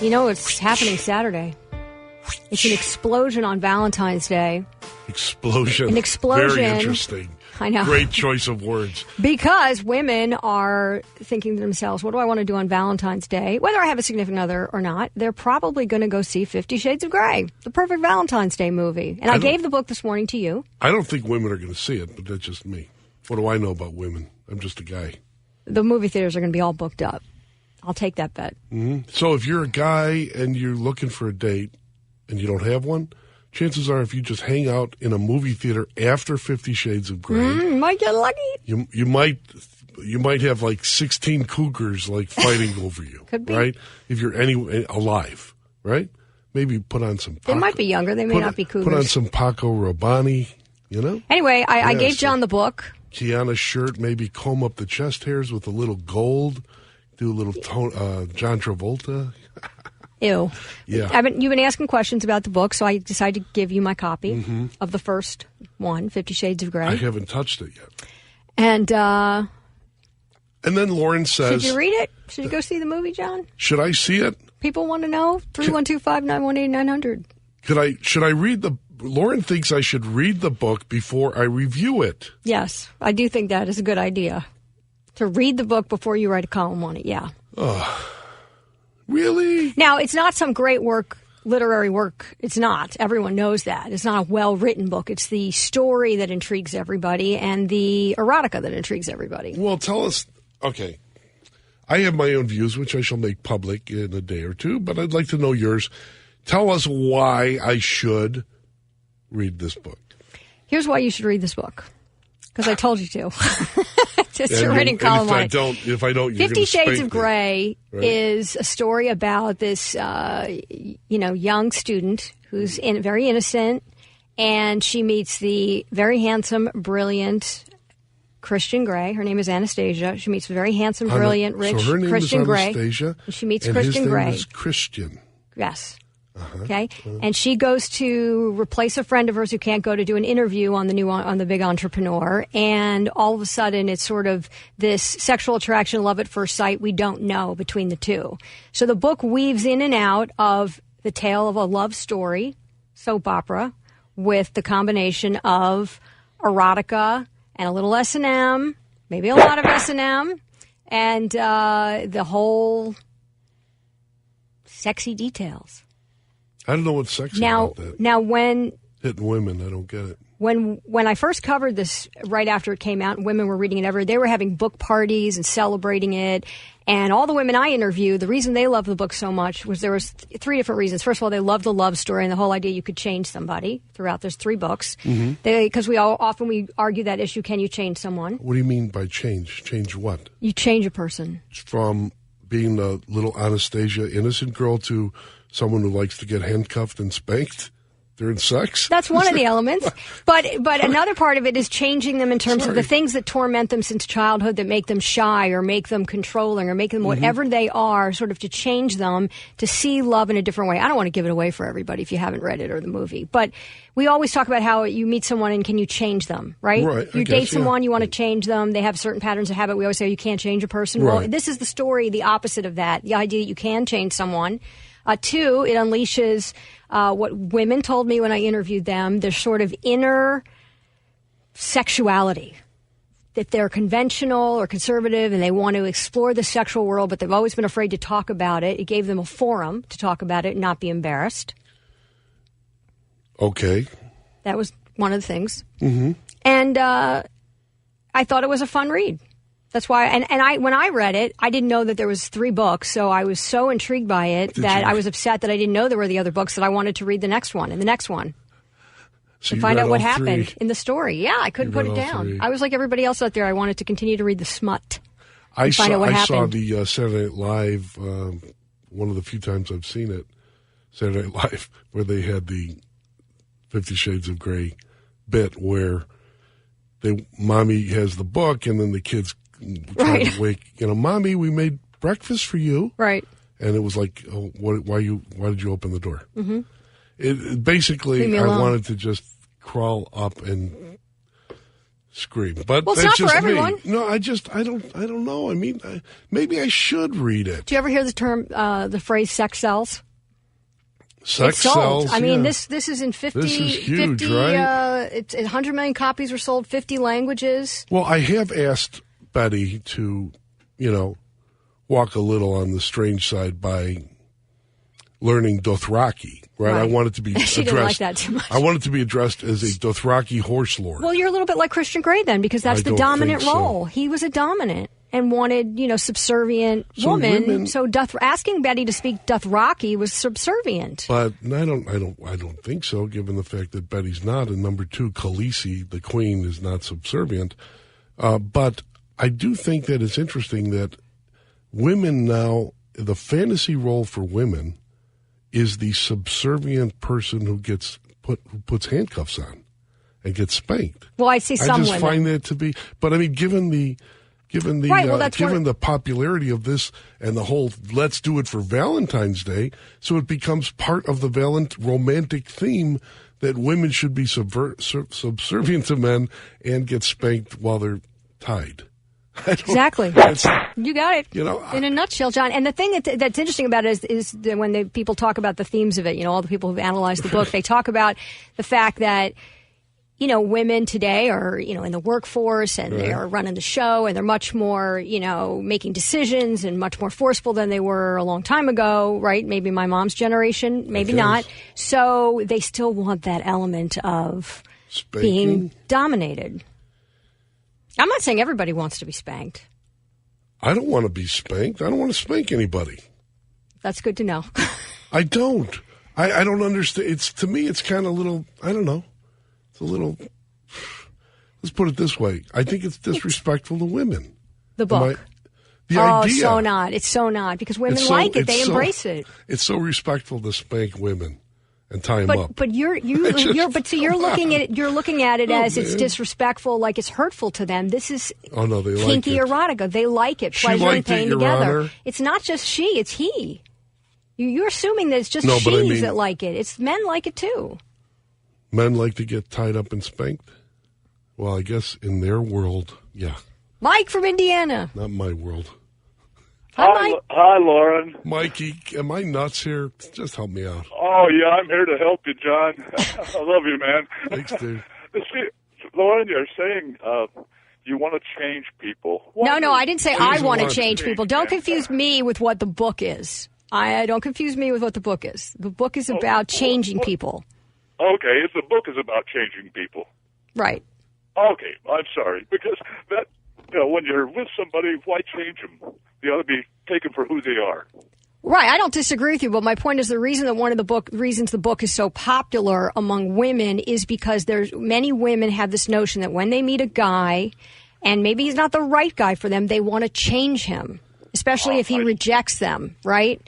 You know, it's happening Saturday. It's an explosion on Valentine's Day. Explosion. An explosion. Very interesting. I know. Great choice of words. Because women are thinking to themselves, what do I want to do on Valentine's Day? Whether I have a significant other or not, they're probably going to go see 50 Shades of Grey, the perfect Valentine's Day movie. And I gave the book this morning to you. I don't think women are going to see it, but that's just me. What do I know about women? I'm just a guy. The movie theaters are going to be all booked up. I'll take that bet. Mm-hmm. So if you're a guy and you're looking for a date and you don't have one, chances are if you just hang out in a movie theater after 50 Shades of Grey, you might get lucky. You might have like 16 cougars like fighting over you. Could be. Right? If you're alive, right? Maybe put on some They might be younger. They may not be cougars. Put on some Paco Rabanne, you know? Anyway, I gave John the book. Kiana's shirt, maybe comb up the chest hairs with a little gold. Do a little John Travolta. Ew. Yeah. You've been asking questions about the book, so I decided to give you my copy of the first one, 50 Shades of Grey. I haven't touched it yet. And then Lauren says... Should you read it? Should you go see the movie, John? Should I see it? People want to know. 312-591-8900. Should I read the... Lauren thinks I should read the book before I review it. Yes, I do think that is a good idea. To read the book before you write a column on it, yeah. Really? Now, it's not some great literary work. It's not. Everyone knows that. It's not a well-written book. It's the story that intrigues everybody and the erotica that intrigues everybody. Well, tell us... Okay. I have my own views, which I shall make public in a day or two, but I'd like to know yours. Tell us why I should read this book. Here's why you should read this book. Because I told you to. It's a writing column on it. If I don't, you're 50 Shades of Grey right? is a story about this, young student who's very innocent, and she meets the very handsome, brilliant Christian Grey. Her name is Anastasia. She meets very handsome, brilliant, rich so her name Christian is Grey. Anastasia, and she meets and Christian his name Grey. is Christian. Yes. Okay, and she goes to replace a friend of hers who can't go to do an interview on the Big Entrepreneur, and all of a sudden it's sort of this sexual attraction, love at first sight. We don't know between the two. So the book weaves in and out of the tale of a love story, soap opera, with the combination of erotica and a little S&M, maybe a lot of S&M, and the whole sexy details. I don't know what's sexy about that. Now, when hitting women, I don't get it. When I first covered this right after it came out and women were reading it everywhere, they were having book parties and celebrating it. And all the women I interviewed, the reason they loved the book so much was there was three different reasons. First of all, they loved the love story and the whole idea you could change somebody throughout. There's 3 books. Because we argue that issue, can you change someone? What do you mean by change? Change what? You change a person. From being the little Anastasia innocent girl to someone who likes to get handcuffed and spanked during sex? That's one of the elements. But another part of it is changing them in terms of the things that torment them since childhood, that make them shy or make them controlling or make them whatever they are, sort of to change them to see love in a different way. I don't want to give it away for everybody if you haven't read it or the movie. But we always talk about how you meet someone and can you change them, right? You date someone, you want to change them. They have certain patterns of habit. We always say you can't change a person. Right. Well, this is the story, the opposite of that. The idea that you can change someone. 2, it unleashes what women told me when I interviewed them, their sort of inner sexuality, that they're conventional or conservative and they want to explore the sexual world, but they've always been afraid to talk about it. It gave them a forum to talk about it and not be embarrassed. Okay. That was one of the things. And I thought it was a fun read. That's why, and when I read it, I didn't know that there was 3 books, so I was so intrigued by it I was upset that I didn't know there were the other books, that I wanted to read the next one and the next one. So to find out what happened in the story. Yeah, I couldn't put it down. 3. I was like everybody else out there. I wanted to continue to read the smut. I find out what saw happened. the Saturday Night Live, one of the few times I've seen it, Saturday Night Live, where they had the 50 Shades of Grey bit where mommy has the book and then the kids trying to wake, Mommy, we made breakfast for you. Right. And it was like, oh, why did you open the door? It basically, I wanted to just crawl up and scream. But well, it's that's not just for everyone. Me. No, I don't know. I mean, maybe I should read it. Do you ever hear the term, the phrase "sex sells"? Sex sold. sells. I mean, yeah. this is in 50. This is huge, 50, right? It's 100 million copies were sold, 50 languages. Well, I have asked Betty to, walk a little on the strange side by learning Dothraki. Right? I want it to be she addressed. Didn't like that too much. I want it to be addressed as a Dothraki horse lord. Well, you're a little bit like Christian Grey then, because that's the dominant role. He was a dominant and wanted, subservient woman. So asking Betty to speak Dothraki was subservient. But I don't think so, given the fact that Betty's not. And number two, Khaleesi, the queen, is not subservient. But I do think that it's interesting that women now, the fantasy role for women is the subservient person who puts handcuffs on and gets spanked. Well, I see some women. I just find that to be, but I mean, given the popularity of this and the whole let's do it for Valentine's Day, so it becomes part of the romantic theme that women should be subservient to men and get spanked while they're tied. Exactly. You got it. In a nutshell, John. And the thing that's interesting about it is that when people talk about the themes of it, all the people who've analyzed the book, they talk about the fact that, women today are, in the workforce and they are running the show and they're much more, making decisions and much more forceful than they were a long time ago, right? Maybe my mom's generation, maybe not. So they still want that element of being dominated. I'm not saying everybody wants to be spanked. I don't want to be spanked. I don't want to spank anybody. That's good to know. I don't. I don't understand. To me, it's kind of little, I don't know. It's a little, let's put it this way. I think it's disrespectful to women. The book. The idea. It's so not. Because women like it. They embrace it. It's so respectful to spank women and tie them up. But you're looking at it as it's disrespectful, like it's hurtful to them. This is kinky erotica. They like it. Pleasure and pain together. Honor. It's not just she, it's he. You're assuming that it's just she's that like it. It's men like it too. Men like to get tied up and spanked? Well, I guess in their world, yeah. Mike from Indiana. Not my world. Hi, Lauren. Mikey, am I nuts here? Just help me out. Oh, yeah, I'm here to help you, John. I love you, man. Thanks, dude. See, Lauren, you're saying you want to change people. No, I didn't say I want to change people. Don't confuse me with what the book is. Don't confuse me with what the book is. The book is about changing people. Okay, the book is about changing people. Right. Okay, I'm sorry. Because when you're with somebody, why change them? They ought to be taken for who they are. Right, I don't disagree with you, but my point is the reason that one of the reasons the book is so popular among women is because many women have this notion that when they meet a guy, and maybe he's not the right guy for them, they want to change him, especially if he rejects them, right?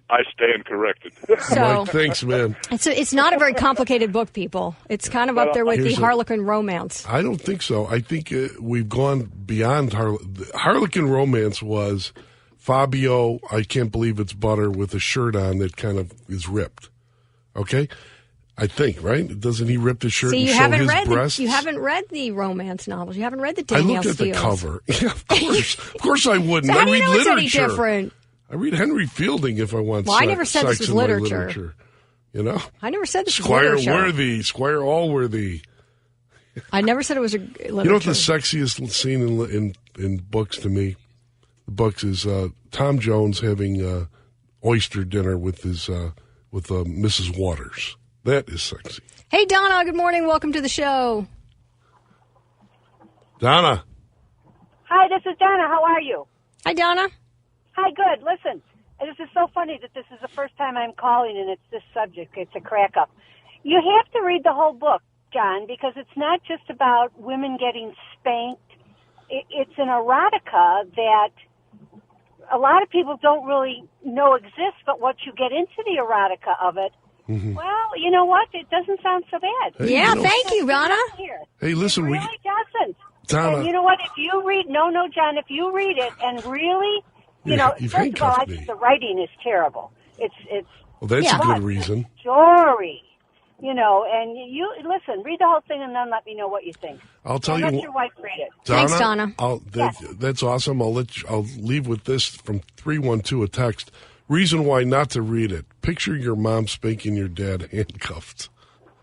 I stand corrected. So, Mike, thanks, man. It's not a very complicated book, people. It's kind of up there with the Harlequin romance. I don't think so. I think we've gone beyond Harlequin romance was Fabio, I can't believe it's butter, with a shirt on that kind of is ripped. Okay? I think, right? Doesn't he rip the shirt and show his breasts? You haven't read the romance novels. You haven't read the Danielle Steele. I looked at the cover. Yeah, of course. Of course I wouldn't. So how do you I read know literature. it's any different? I read Henry Fielding if I want I never said this was literature. I never said this was literature. Squire Allworthy. I never said it was a literature. You know what the sexiest scene in books to me? The books is Tom Jones having oyster dinner with Mrs. Waters. That is sexy. Hey, Donna. Good morning. Welcome to the show. Donna. Hi, this is Donna. How are you? Hi, Donna. Hi, good. Listen, this is so funny that this is the first time I'm calling and it's this subject. It's a crack up. You have to read the whole book, John, because it's not just about women getting spanked. It's an erotica that a lot of people don't really know exists, but once you get into the erotica of it, well, you know what? It doesn't sound so bad. Hey, thank you, Donna. Hey, listen, it really doesn't. Donna. And you know what? If you read, John, if you read it and really... first of all, I think the writing is terrible. It's well, that's a good reason. Story. and you listen, read the whole thing and then let me know what you think. I'll tell you. Let your wife read it. Thanks, Donna. That's awesome. I'll leave with this from 312, a text. Reason why not to read it. Picture your mom spanking your dad handcuffed.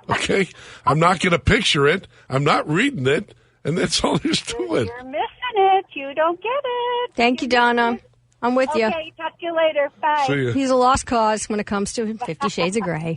Okay? I'm not going to picture it. I'm not reading it. And that's all there's to it. You're missing it. You don't get it. Thank you, Donna. I'm with you. Okay, talk to you later. Bye. See ya. He's a lost cause when it comes to 50 Shades of Grey.